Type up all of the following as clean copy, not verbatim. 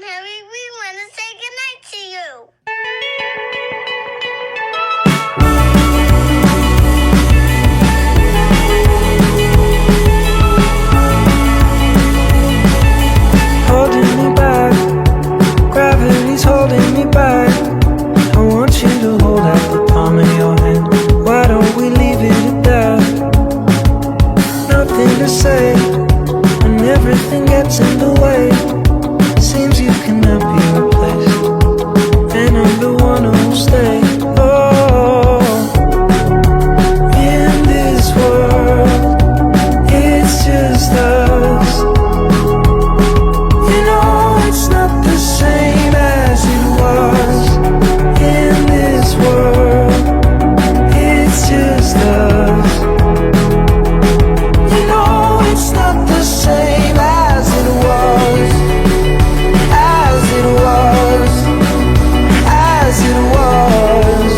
on, Harry. We want to say goodnight to you. Holding me back, gravity's holding me back. I want you to hold out the palm of your hand. Why don't we leave it at that? Nothing to say when everything gets in the way. Seems you cannot be replaced, and I'm the one who'll stay. Oh, in this world, it's just us. You know it's not the same as it was. In this world, it's just us. You know it's not the same as it was. As it was. As it was.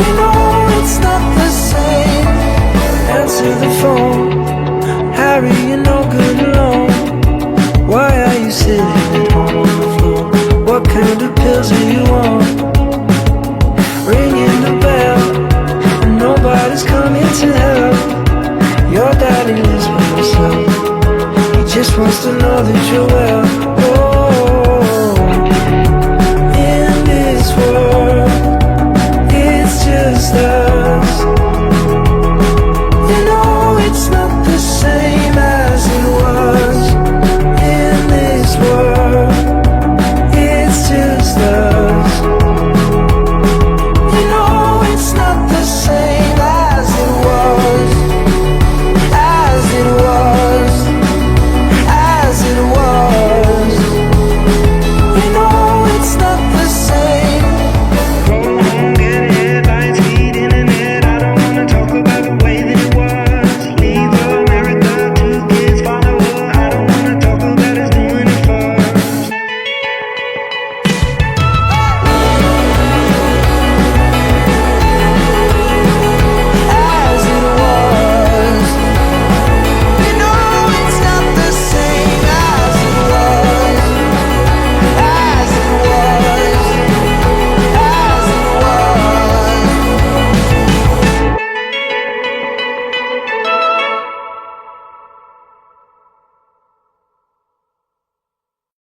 You know it's not the same. Answer the phone, Harry, you're no good alone. Why are you sitting at home on the floor? What kind of pills are you on? Ringing the bell, and nobody's coming to help. Your daddy lives by himself. He just wants to know that you're well. Oh,